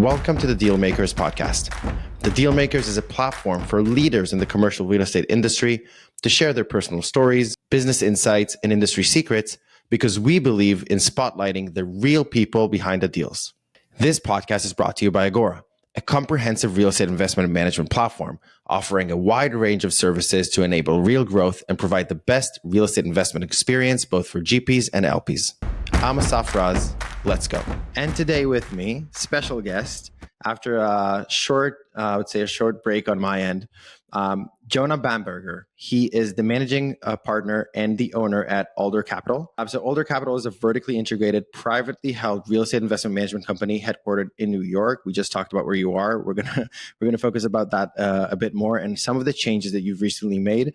Welcome to the Dealmakers podcast. The Dealmakers is a platform for leaders in the commercial real estate industry to share their personal stories, business insights, and industry secrets because we believe in spotlighting the real people behind the deals. This podcast is brought to you by Agora, a comprehensive real estate investment and management platform offering a wide range of services to enable real growth and provide the best real estate investment experience both for GPs and LPs. I'm Asaf Raz. Let's go. And today with me, special guest, after a short break on my end, Jonah Bamberger. He is the managing partner and the owner at Aulder Capital. So Aulder Capital is a vertically integrated, privately held real estate investment management company headquartered in New York. We just talked about where you are. We're gonna focus about that a bit more and some of the changes that you've recently made.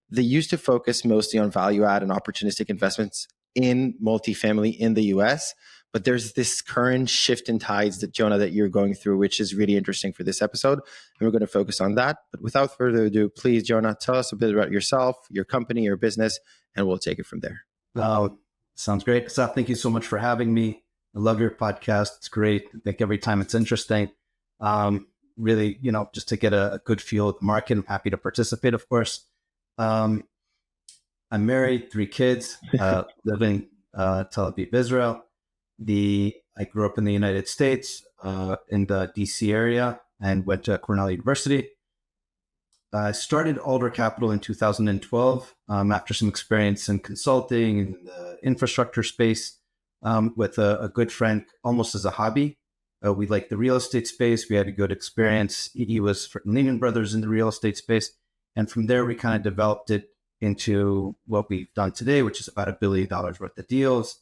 They used to focus mostly on value add and opportunistic investments in multifamily in the US, but there's this current shift in tides that Jonah, that you're going through, which is really interesting for this episode. And we're going to focus on that. But without further ado, please, Jonah, tell us a bit about yourself, your company, your business, and we'll take it from there. Sounds great. Asaf, thank you so much for having me. I love your podcast. It's great. I think every time it's interesting. Really, just to get a good feel of the market. I'm happy to participate, of course. I'm married, 3 kids, living Tel Aviv, Israel. I grew up in the United States, in the DC area, and went to Cornell University. I started Aulder Capital in 2012 after some experience in consulting in the infrastructure space with a good friend, almost as a hobby. We liked the real estate space. We had a good experience. He was from Lehman Brothers in the real estate space. And from there, we kind of developed it into what we've done today, which is about $1 billion worth of deals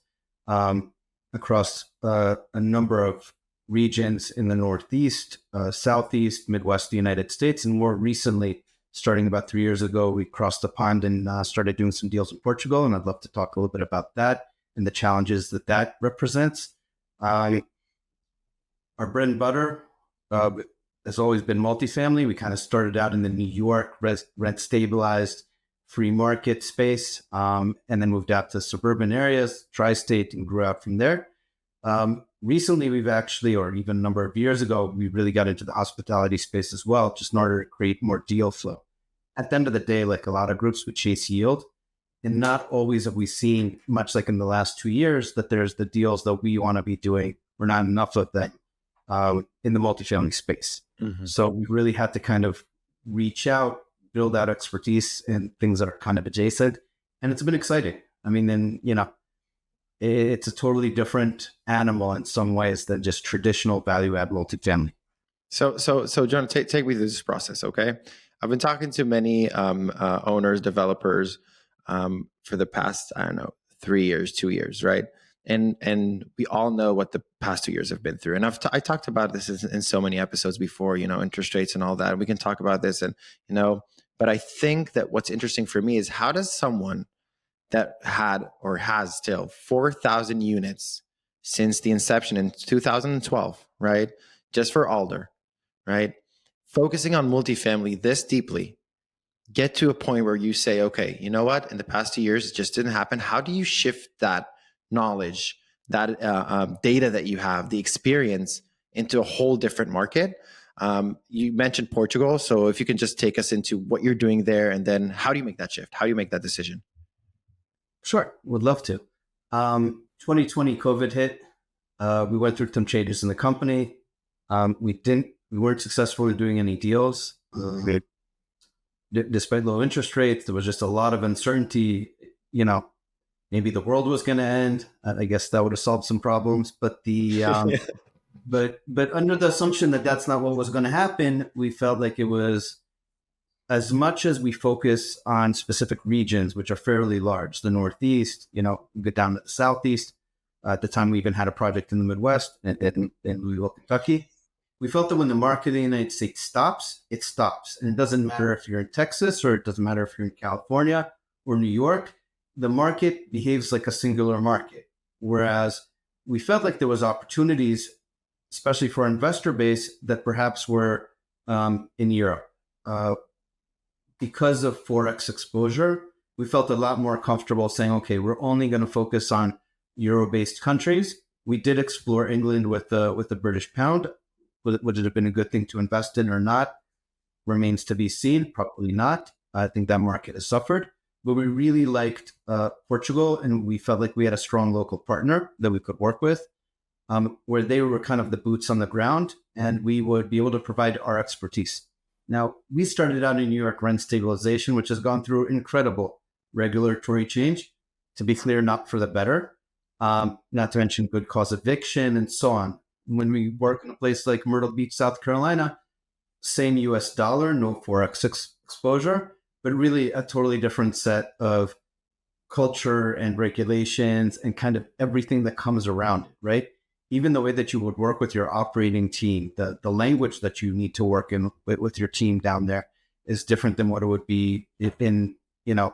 across a number of regions in the Northeast, Southeast, Midwest, the United States. And more recently, starting about 3 years ago, we crossed the pond and started doing some deals in Portugal. And I'd love to talk a little bit about that and the challenges that represents. Our bread and butter has always been multifamily. We kind of started out in the New York rent stabilized free market space, and then moved out to suburban areas, tri-state, and grew out from there. Recently, we've actually, or even a number of years ago, we really got into the hospitality space as well, just in order to create more deal flow. At the end of the day, like a lot of groups, we chase yield, and not always have we seen, much like in the last 2 years, that there's the deals that we want to be doing, or not enough of them in the multifamily space. Mm-hmm. So we really had to kind of reach out, build out expertise in things that are kind of adjacent. And it's been exciting. I mean, then, it's a totally different animal in some ways than just traditional value add multifamily. So John, take me through this process, okay? I've been talking to many owners, developers for the past, 3 years, 2 years, right? And we all know what the past 2 years have been through. And I talked about this in so many episodes before, interest rates and all that. We can talk about this and, but I think that what's interesting for me is how does someone that had or has still 4,000 units since the inception in 2012, right? Just for Aulder, right? Focusing on multifamily this deeply, get to a point where you say, okay, you know what? In the past 2 years, it just didn't happen. How do you shift that knowledge, that data that you have, the experience into a whole different market? You mentioned Portugal. So if you can just take us into what you're doing there, and then how do you make that shift? How do you make that decision? Sure. Would love to. 2020 COVID hit. We went through some changes in the company. We weren't successful in doing any deals. Despite low interest rates, there was just a lot of uncertainty. Maybe the world was going to end. I guess that would have solved some problems. But but under the assumption that that's not what was going to happen, we felt like it was, as much as we focus on specific regions, which are fairly large, the Northeast, we get down to the Southeast. At the time, we even had a project in the Midwest in Louisville, Kentucky. We felt that when the market in the United States stops, it stops. And it doesn't matter if you're in Texas, or it doesn't matter if you're in California or New York. The market behaves like a singular market. Whereas we felt like there was opportunities, especially for our investor base, that perhaps were in Europe. Because of Forex exposure, we felt a lot more comfortable saying, okay, we're only going to focus on Euro-based countries We did explore England with the British pound. Would it have been a good thing to invest in or not? Remains to be seen. Probably not. I think that market has suffered. But we really liked Portugal, and we felt like we had a strong local partner that we could work with, where they were kind of the boots on the ground, and we would be able to provide our expertise. Now, we started out in New York rent stabilization, which has gone through incredible regulatory change. To be clear, not for the better. Not to mention good cause eviction and so on. When we work in a place like Myrtle Beach, South Carolina, same US dollar, no Forex exposure, but really a totally different set of culture and regulations and kind of everything that comes around it, right? Even the way that you would work with your operating team, the language that you need to work in with your team down there is different than what it would be in, the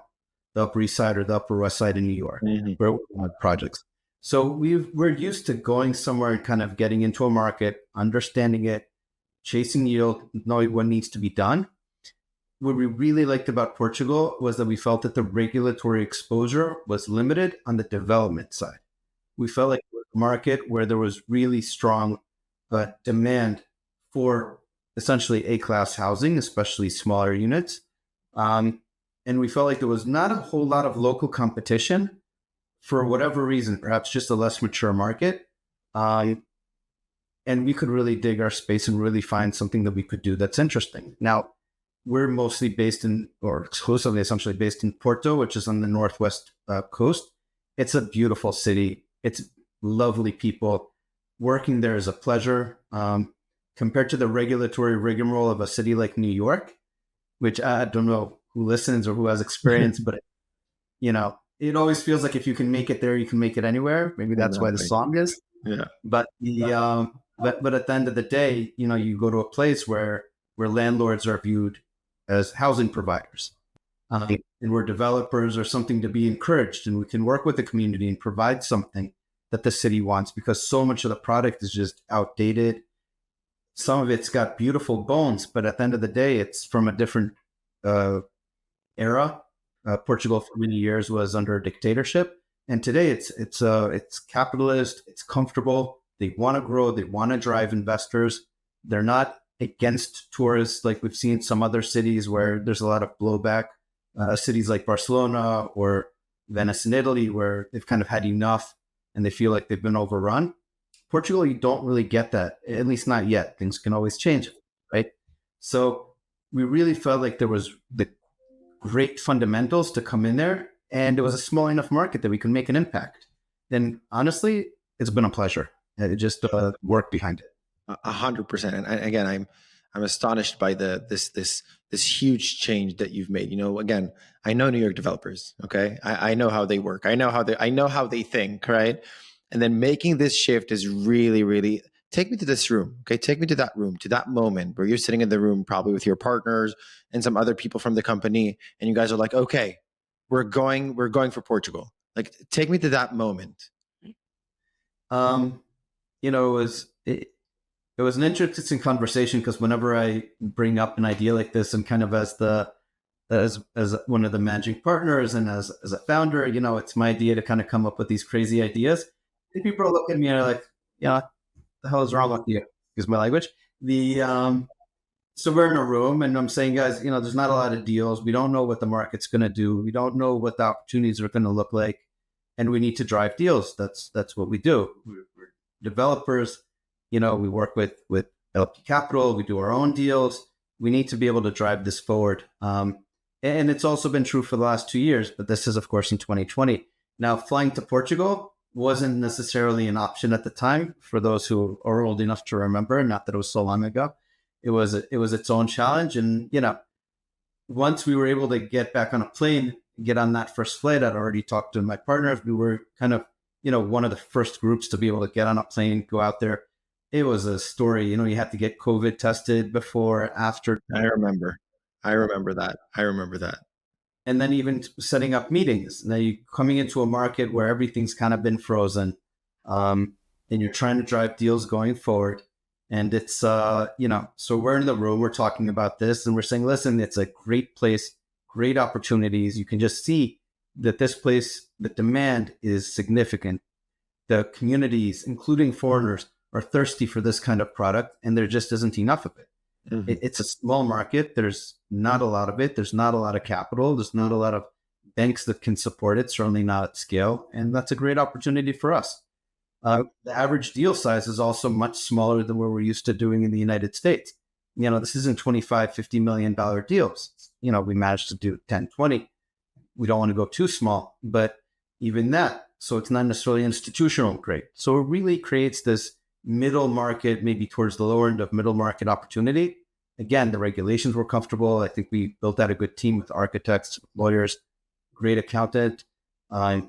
Upper East Side or the Upper West Side in New York, where we have projects. So we're used to going somewhere and kind of getting into a market, understanding it, chasing yield, knowing what needs to be done. What we really liked about Portugal was that we felt that the regulatory exposure was limited on the development side. We felt like it was a market where there was really strong demand for essentially A-class housing, especially smaller units. And we felt like there was not a whole lot of local competition for whatever reason, perhaps just a less mature market. And we could really dig our space and really find something that we could do that's interesting. Now, we're mostly based in, or exclusively essentially based in Porto, which is on the northwest coast. It's a beautiful city. It's lovely people. Working there is a pleasure. Compared to the regulatory rigmarole of a city like New York, which I don't know who listens or who has experience, but it always feels like if you can make it there, you can make it anywhere. Maybe that's why the song is. Yeah. But but at the end of the day, you go to a place where landlords are viewed as housing providers, and where developers are something to be encouraged, and we can work with the community and provide something that the city wants, because so much of the product is just outdated. Some of it's got beautiful bones, but at the end of the day, it's from a different era. Portugal for many years was under a dictatorship, and today it's capitalist. It's comfortable. They want to grow. They want to drive investors. They're not against tourists like we've seen some other cities where there's a lot of blowback. Cities like Barcelona or Venice in Italy, where they've kind of had enough and they feel like they've been overrun. Portugal, you don't really get that, at least not yet. Things can always change, right? So we really felt like there was the great fundamentals to come in there, and it was a small enough market that we could make an impact. And honestly, it's been a pleasure. It just work behind it. 100%. And again, I'm astonished by this huge change that you've made. Again, I know New York developers. Okay, I know how they work. I know how they think. Right, and then making this shift is really, really. Take me to this room. Okay, take me to that room, to that moment where you're sitting in the room, probably with your partners and some other people from the company, and you guys are like, okay, we're going for Portugal. Like, take me to that moment. It was an interesting conversation, because whenever I bring up an idea like this, and kind of as one of the managing partners and as a founder, it's my idea to kind of come up with these crazy ideas. And people look at me and are like, what the hell is wrong with you? Excuse my language. So we're in a room and I'm saying, guys, there's not a lot of deals. We don't know what the market's going to do. We don't know what the opportunities are going to look like, and we need to drive deals. That's what we do. We're developers. We work with Aulder Capital. We do our own deals. We need to be able to drive this forward. And it's also been true for the last 2 years, but this is, of course, in 2020. Now, flying to Portugal wasn't necessarily an option at the time for those who are old enough to remember, not that it was so long ago. It was its own challenge. And, once we were able to get back on a plane, get on that first flight, I'd already talked to my partners. We were kind of, one of the first groups to be able to get on a plane, go out there. It was a story. You had to get COVID tested before, after. I remember that. And then even setting up meetings. Now you're coming into a market where everything's kind of been frozen, and you're trying to drive deals going forward. And it's, so we're in the room, we're talking about this, and we're saying, listen, it's a great place, great opportunities. You can just see that this place, the demand is significant. the communities, including foreigners, are thirsty for this kind of product, and there just isn't enough of it. It's a small market. There's not a lot of it. There's not a lot of capital. There's not a lot of banks that can support it, certainly not at scale. And that's a great opportunity for us. The average deal size is also much smaller than what we're used to doing in the United States. This isn't $25, $50 million deals. We managed to do 10, 20. We don't want to go too small, but even that. So it's not necessarily institutional grade. So it really creates this middle market, maybe towards the lower end of middle market opportunity. Again, the regulations were comfortable. I think we built out a good team with architects, lawyers, great accountant, and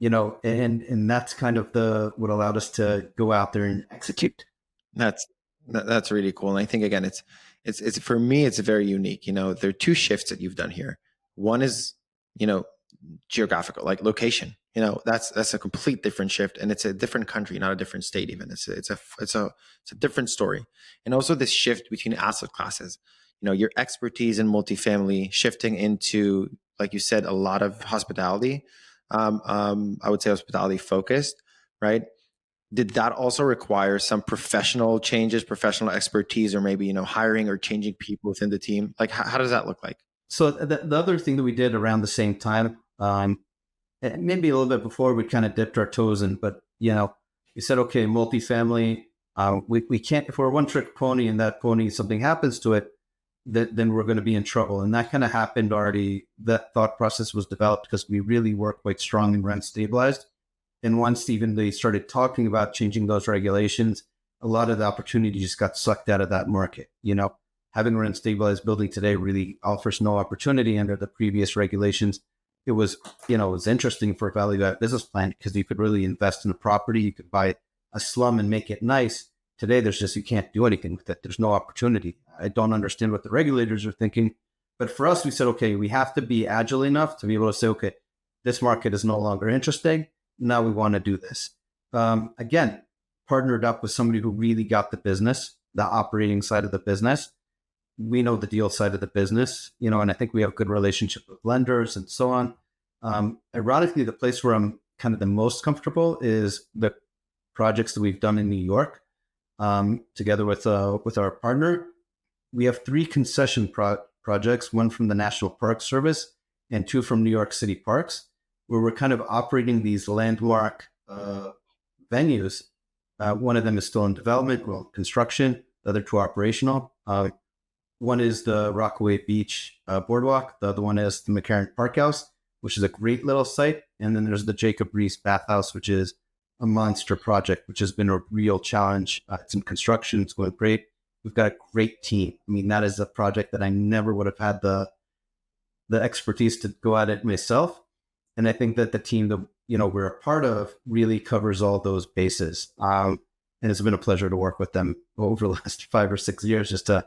that's kind of what allowed us to go out there and execute. That's really cool. And I think, again, it's for me, it's very unique. There are two shifts that you've done here. One is, geographical, like location. That's a complete different shift, and it's a different country, not a different state. Even it's a different story. And also this shift between asset classes. Your expertise in multifamily shifting into, like you said, a lot of hospitality. I would say hospitality focused, right? Did that also require some professional changes, professional expertise, or maybe, hiring or changing people within the team? Like, how does that look like? So the other thing that we did around the same time, maybe a little bit before, we kind of dipped our toes in, but, we said, okay, multifamily, we can't, if we're a one-trick pony and that pony, something happens to it, then we're going to be in trouble. And that kind of happened already. That thought process was developed because we really were quite strong in rent stabilized. And once even they started talking about changing those regulations, a lot of the opportunity just got sucked out of that market. Having a rent stabilized building today really offers no opportunity under the previous regulations. It was interesting for a value add business plan because you could really invest in a property. You could buy a slum and make it nice. Today, you can't do anything with it. There's no opportunity. I don't understand what the regulators are thinking. But for us, we said, okay, we have to be agile enough to be able to say, okay, this market is no longer interesting. Now we want to do this. Again, partnered up with somebody who really got the business, the operating side of the business. We know the deal side of the business, and I think we have a good relationship with lenders and so on. Ironically, the place where I'm kind of the most comfortable is the projects that we've done in New York. Together with our partner, we have 3 concession projects, one from the National Park Service and 2 from New York City Parks, where we're kind of operating these landmark venues. One of them is still in development, construction. The other 2 are operational. One is the Rockaway Beach Boardwalk. The other one is the McCarran Park House, which is a great little site. And then there's the Jacob Rees Bathhouse, which is a monster project, which has been a real challenge. It's in construction. It's going great. We've got a great team. I mean, that is a project that I never would have had the expertise to go at it myself. And I think that the team that, we're a part of really covers all those bases. And it's been a pleasure to work with them over the last 5 or 6 years just to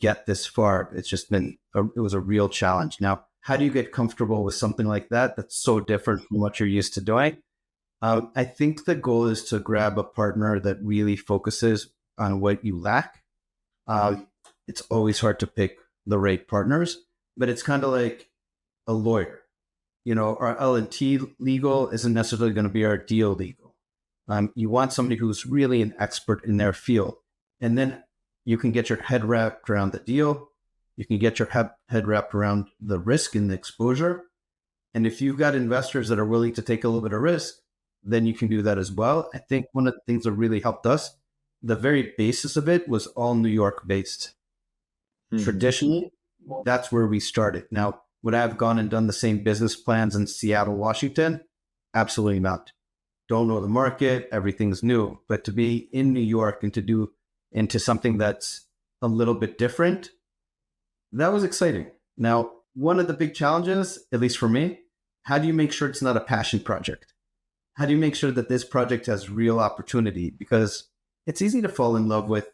get this far. It's just been, it was a real challenge. Now, how do you get comfortable with something like that that's so different from what you're used to doing? I think the goal is to grab a partner that really focuses on what you lack. It's always hard to pick the right partners, but it's kind of like a lawyer. Our L&T legal isn't necessarily going to be our deal legal. You want somebody who's really an expert in their field, and then you can get your head wrapped around the deal. You can get your head wrapped around the risk and the exposure. And if you've got investors that are willing to take a little bit of risk, then you can do that as well. I think one of the things that really helped us, the very basis of it was all New York based. Mm-hmm. Traditionally, that's where we started. Now, would I have gone and done the same business plans in Seattle, Washington? Absolutely not. Don't know the market. Everything's new. But to be in New York and to do into something that's a little bit different, that was exciting. Now, one of the big challenges, at least for me, how do you make sure it's not a passion project? How do you make sure that this project has real opportunity? Because it's easy to fall in love with,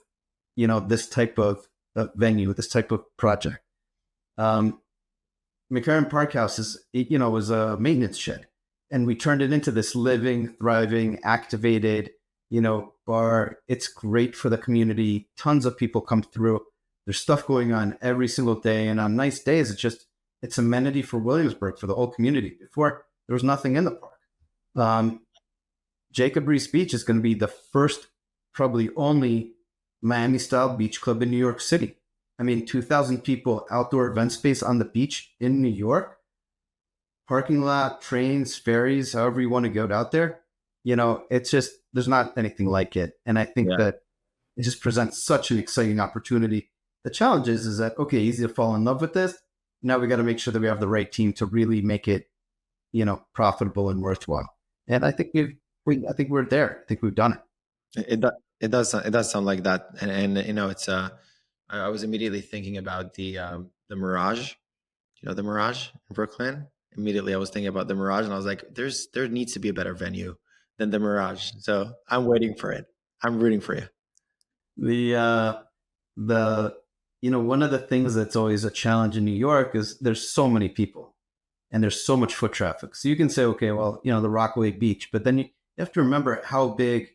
this type of venue, this type of project. McCarran Park House was a maintenance shed, and we turned it into this living, thriving, activated, bar. It's great for the community. Tons of people come through. There's stuff going on every single day, and on nice days, it's amenity for Williamsburg, for the whole community. Before, there was nothing in the park. Jacob Rees Beach is going to be the first, probably only Miami-style beach club in New York City. I mean, 2,000 people, outdoor event space on the beach in New York, parking lot, trains, ferries, however you want to go out there. It's just, there's not anything like it. And I think that it just presents such an exciting opportunity. The challenge is that, okay, easy to fall in love with this. Now we got to make sure that we have the right team to really make it, profitable and worthwhile. And I think I think we're there. I think we've done it. It does sound like that. And it's I was immediately thinking about the Mirage, the Mirage in Brooklyn. Immediately I was thinking about the Mirage, and I was like, there needs to be a better venue than the Mirage. So I'm waiting for it. I'm rooting for you. One of the things that's always a challenge in New York is there's so many people and there's so much foot traffic. So you can say, okay, well, the Rockaway Beach, but then you have to remember how big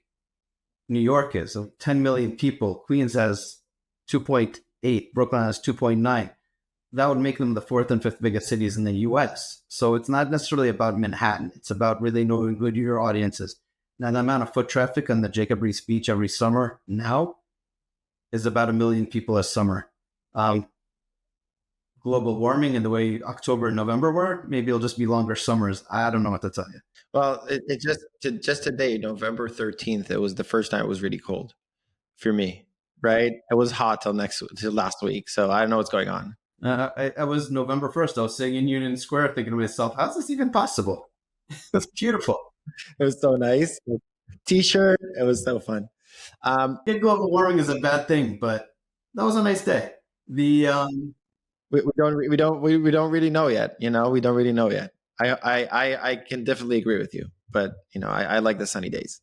New York is. So 10 million people. Queens has 2.8, Brooklyn has 2.9. That would make them the fourth and fifth biggest cities in the US. So it's not necessarily about Manhattan. It's about really knowing who your audience is. Now, the amount of foot traffic on the Jacob Rees Beach every summer now is about 1 million people a summer. Global warming and the way October and November were, maybe it'll just be longer summers. I don't know what to tell you. Well, it just today, November 13th, it was the first time it was really cold for me, right? It was hot till last week. So I don't know what's going on. I was November 1st. I was sitting in Union Square thinking to myself, how's this even possible? It's beautiful. It was so nice. T-shirt. It was so fun. Global warming is a bad thing, but that was a nice day. We don't really know yet. We don't really know yet. I can definitely agree with you, but I like the sunny days.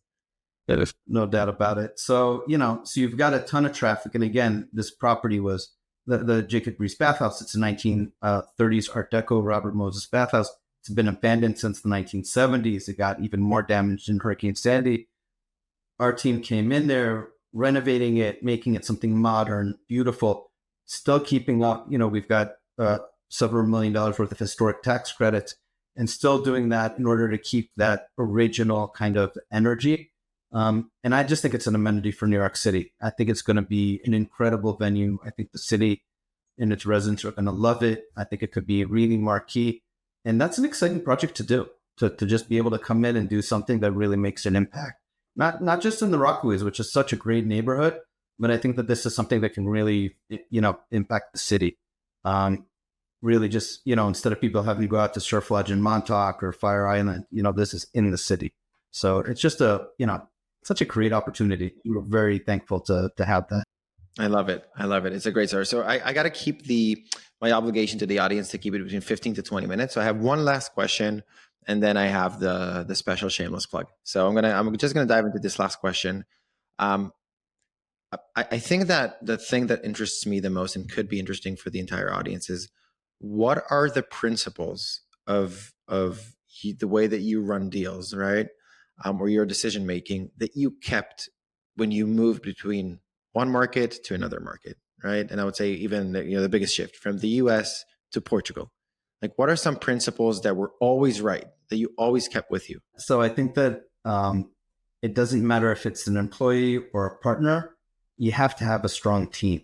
There's no doubt about it. So so you've got a ton of traffic, and again, this property was the Jacob Rees Bathhouse. It's a 1930s Art Deco Robert Moses bathhouse. It's been abandoned since the 1970s. It got even more damaged in Hurricane Sandy. Our team came in there, renovating it, making it something modern, beautiful, still keeping up. We've got several $1 million worth of historic tax credits, and still doing that in order to keep that original kind of energy. And I just think it's an amenity for New York City. I think it's going to be an incredible venue. I think the city and its residents are going to love it. I think it could be really marquee. And that's an exciting project to do, to just be able to come in and do something that really makes an impact. Not just in the Rockaways, which is such a great neighborhood, but I think that this is something that can really, impact the city. Really just, instead of people having to go out to Surf Lodge in Montauk or Fire Island, this is in the city. So it's just such a great opportunity. We're very thankful to have that. I love it. It's a great story. So I got to keep my obligation to the audience to keep it between 15 to 20 minutes. So I have one last question, and then I have the special shameless plug. So I'm just gonna dive into this last question. I think that the thing that interests me the most and could be interesting for the entire audience is, what are the principles of the way that you run deals, right? Or your decision making that you kept when you moved between one market to another market, right? And I would say even the biggest shift from the US to Portugal. Like, what are some principles that were always right, that you always kept with you? So I think that it doesn't matter if it's an employee or a partner, you have to have a strong team.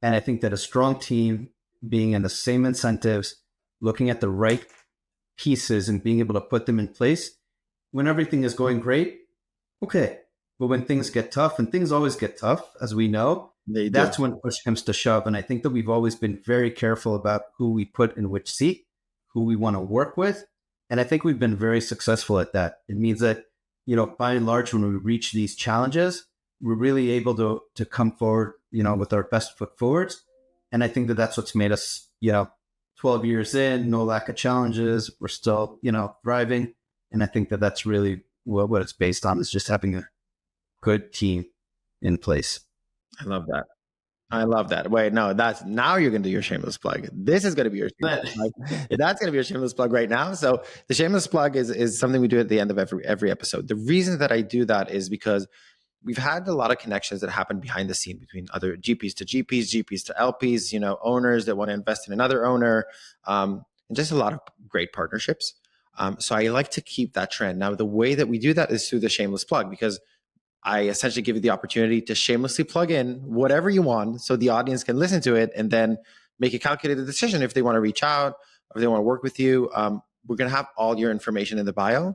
And I think that a strong team, being in the same incentives, looking at the right pieces and being able to put them in place when everything is going great, okay. But when things get tough, and things always get tough, as we know, that's when push comes to shove. And I think that we've always been very careful about who we put in which seat, who we want to work with. And I think we've been very successful at that. It means that, by and large, when we reach these challenges, we're really able to come forward, with our best foot forwards. And I think that that's what's made us, 12 years in, no lack of challenges. We're still, thriving. And I think that that's really what it's based on, is just having a good team in place. I love that. Wait, no, now you're going to do your shameless plug. This is going to be your shameless plug. That's going to be your shameless plug right now. So the shameless plug is something we do at the end of every episode. The reason that I do that is because we've had a lot of connections that happen behind the scene between other GPs to GPs, GPs to LPs, owners that want to invest in another owner, and just a lot of great partnerships. So I like to keep that trend. Now, the way that we do that is through the shameless plug, because I essentially give you the opportunity to shamelessly plug in whatever you want so the audience can listen to it and then make a calculated decision if they want to reach out, if they want to work with you. We're going to have all your information in the bio.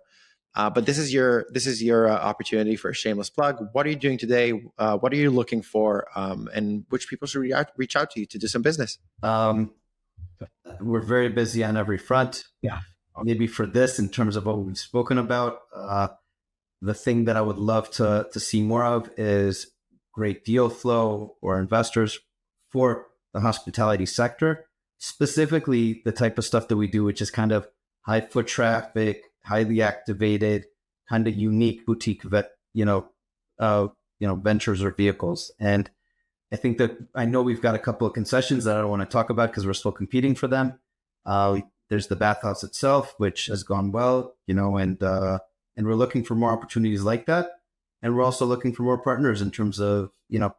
But this is your opportunity for a shameless plug. What are you doing today? What are you looking for? And which people should reach out to you to do some business? We're very busy on every front. Yeah. Maybe for this, in terms of what we've spoken about, the thing that I would love to see more of is great deal flow or investors for the hospitality sector, specifically the type of stuff that we do, which is kind of high foot traffic, highly activated, kind of unique boutique ventures or vehicles. And I think that I know we've got a couple of concessions that I don't want to talk about because we're still competing for them. There's the bathhouse itself, which has gone well, and we're looking for more opportunities like that. And we're also looking for more partners in terms of,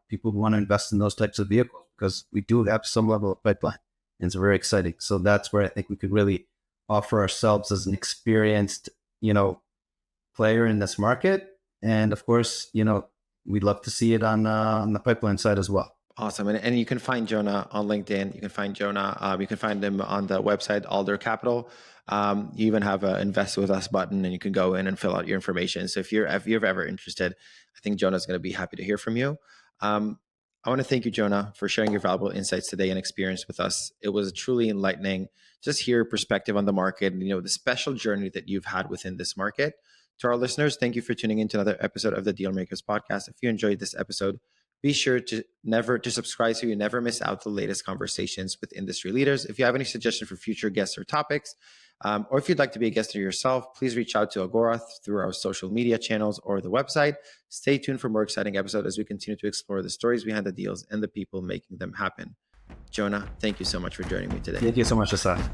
people who want to invest in those types of vehicles, because we do have some level of pipeline, and it's very exciting. So that's where I think we could really offer ourselves as an experienced, player in this market. And of course, we'd love to see it on the pipeline side as well. Awesome. And you can find Jonah on LinkedIn. You can find Jonah. You can find him on the website, Aulder Capital. You even have an Invest With Us button, and you can go in and fill out your information. So if you're ever interested, I think Jonah's going to be happy to hear from you. I want to thank you, Jonah, for sharing your valuable insights today and experience with us. It was truly enlightening. Just hear your perspective on the market and, the special journey that you've had within this market. To our listeners, thank you for tuning in to another episode of the Dealmakers Podcast. If you enjoyed this episode, be sure to subscribe so you never miss out the latest conversations with industry leaders. If you have any suggestions for future guests or topics, or if you'd like to be a guest yourself, please reach out to Agora through our social media channels or the website. Stay tuned for more exciting episodes as we continue to explore the stories behind the deals and the people making them happen. Jonah, thank you so much for joining me today. Thank you so much, Asaf.